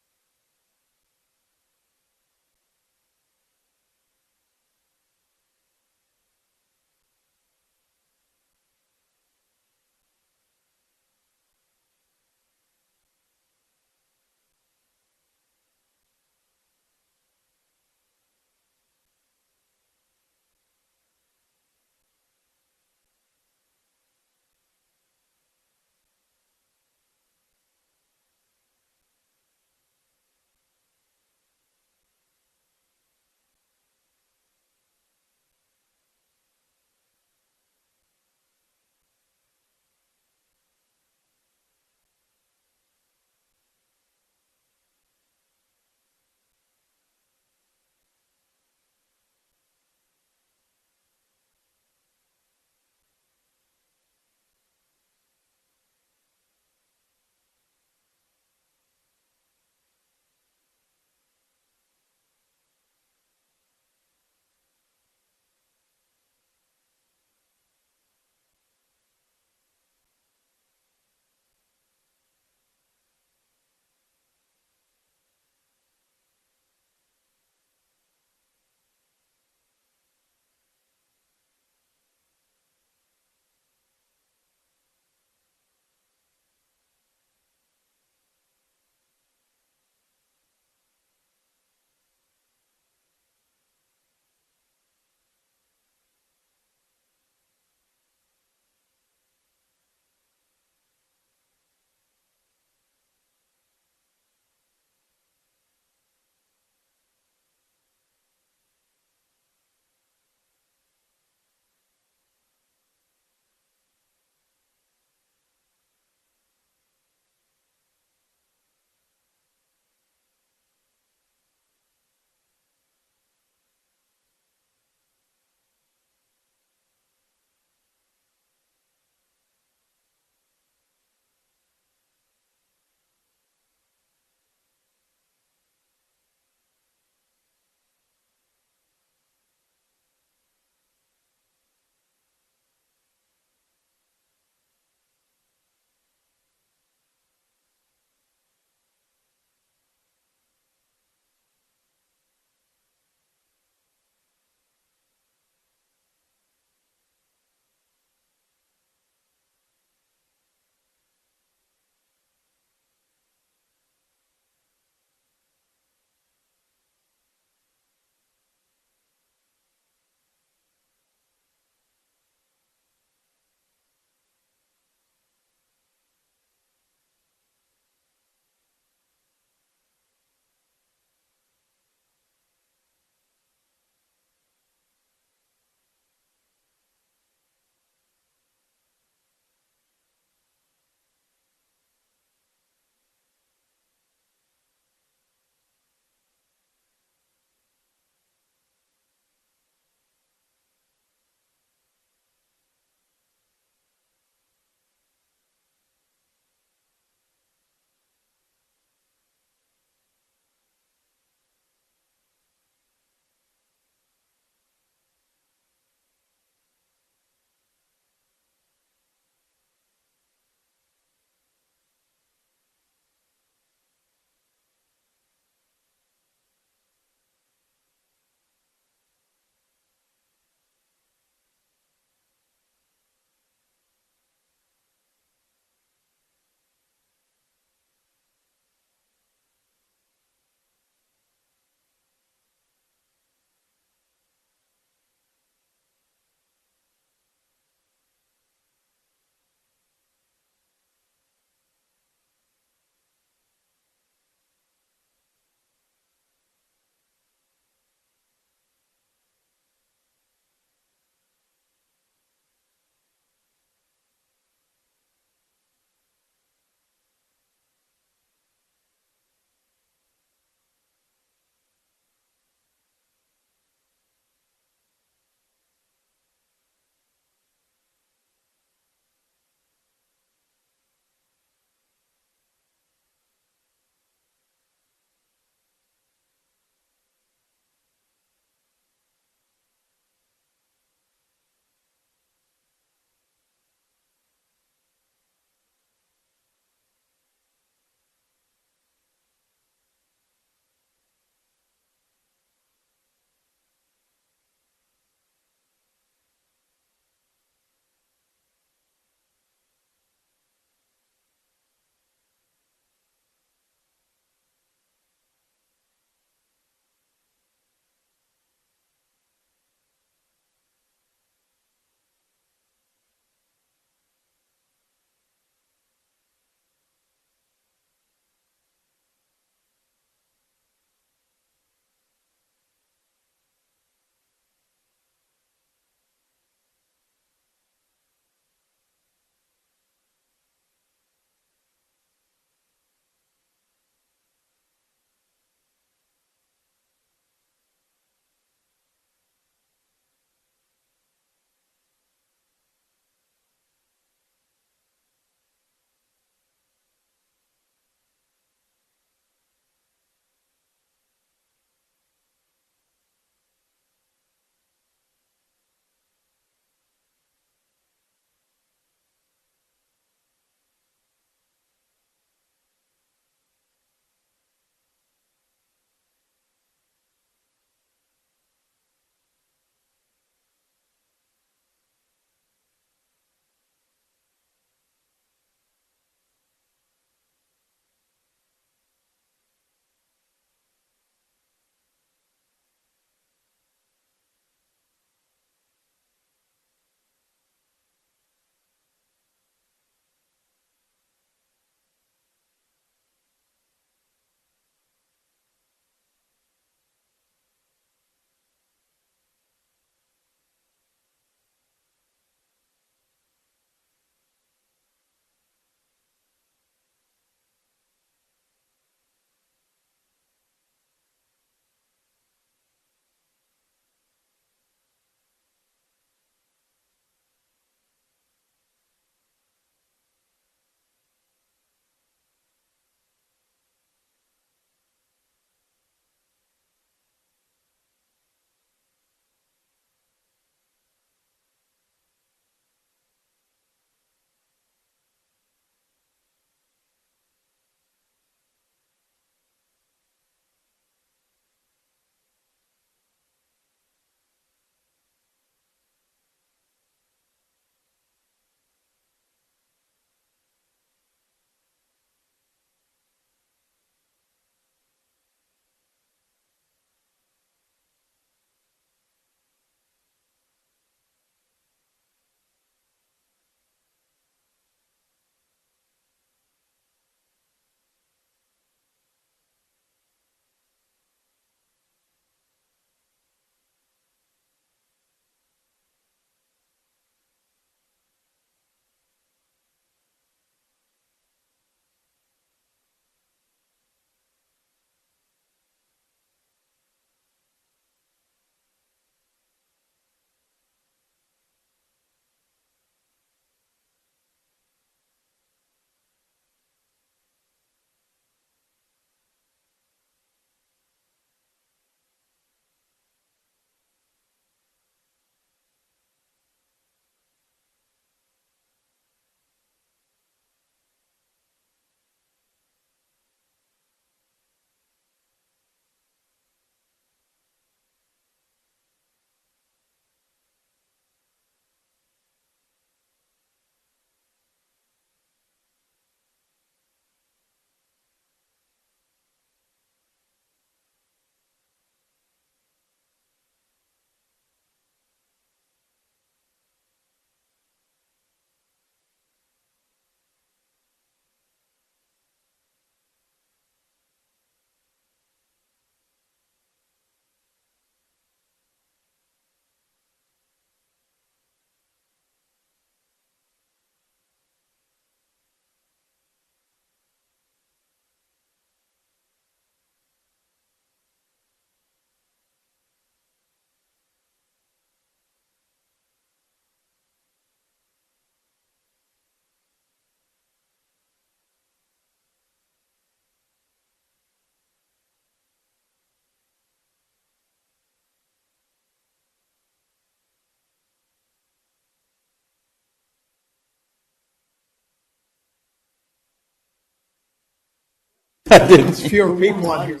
There's fewer people on here.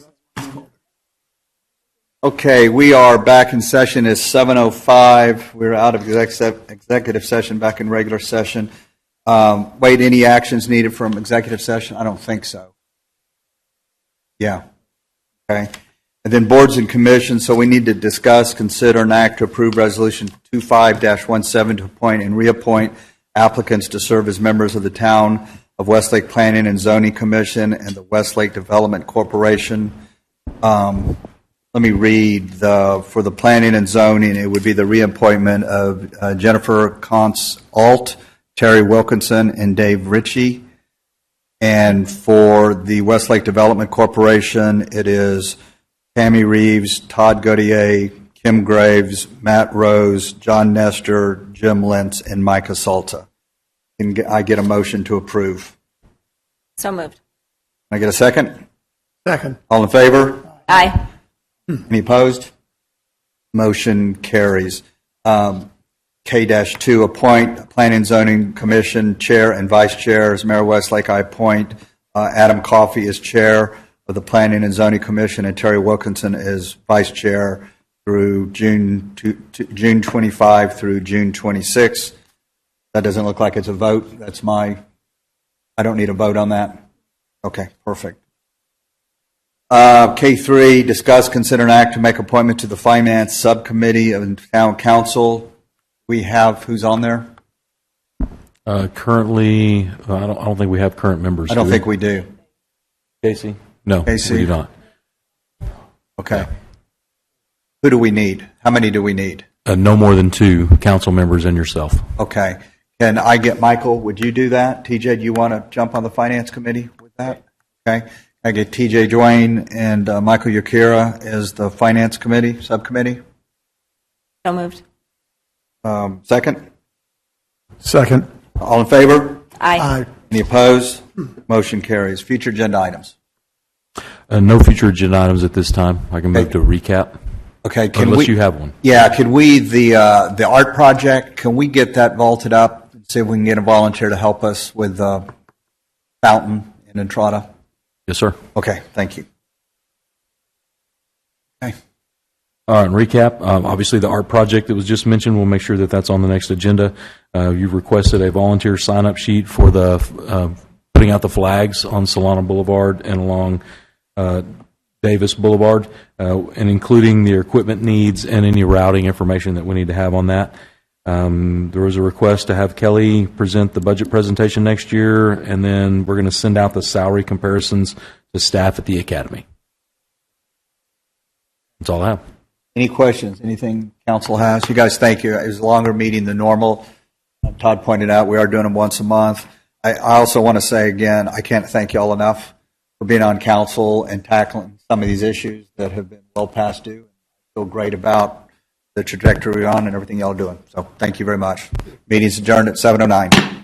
Okay, we are back in session. It's 7:05. We're out of executive session, back in regular session. Wade, any actions needed from executive session? I don't think so. Yeah. Okay. And then boards and commissions. So we need to discuss, consider, and act to approve Resolution 25-17 to appoint and reappoint applicants to serve as members of the Town of Westlake Planning and Zoning Commission and the Westlake Development Corporation. Let me read for the planning and zoning. It would be the reappointment of Jennifer Contz-Alt, Terry Wilkinson, and Dave Ritchie. And for the Westlake Development Corporation, it is Tammy Reeves, Todd Gautier, Kim Graves, Matt Rose, John Nestor, Jim Lentz, and Micah Salta. Can I get a motion to approve? So moved. Can I get a second? Second. All in favor? Aye. Any opposed? Motion carries. K-2, appoint Planning and Zoning Commission Chair and Vice Chair. As Mayor Westlake, I appoint Adam Coffey as Chair of the Planning and Zoning Commission and Terry Wilkinson as Vice Chair through June 25 through June 26. That doesn't look like it's a vote. I don't need a vote on that. Okay, perfect. K3, discuss, consider, and act to make appointment to the Finance Subcommittee of the Town Council. We have, who's on there? Currently, I don't think we have current members. I don't think we do. Casey? No, Casey? we do not. Okay. Who do we need? How many do we need? No more than 2 council members and yourself. Okay. Can I get Michael? Would you do that? TJ, do you want to jump on the Finance Committee with that? Okay. I get TJ Dwayne and Michael Yukira as the Finance Committee, Subcommittee. So moved. Second? Second. All in favor? Aye. Any opposed? Motion carries. Future agenda items. No future agenda items at this time. I can move to recap. Okay. Unless you have one. Yeah. Could we, the art project, can we get that vaulted up and see if we can get a volunteer to help us with the fountain in Entrada? Yes, sir. Okay. Thank you. Okay. All right, recap. Obviously, the art project that was just mentioned, we'll make sure that that's on the next agenda. You've requested a volunteer sign-up sheet for the putting out the flags on Solana Boulevard and along Davis Boulevard, and including the equipment needs and any routing information that we need to have on that. There was a request to have Kelly present the budget presentation next year, and then we're going to send out the salary comparisons to staff at the academy. That's all I have. Any questions? Anything council has? You guys, thank you. It was a longer meeting than normal. Todd pointed out we are doing them once a month. I also want to say again, I can't thank you all enough for being on council and tackling some of these issues that have been well past due. I feel great about the trajectory we're on and everything y'all are doing. So thank you very much. Meeting's adjourned at 7:09.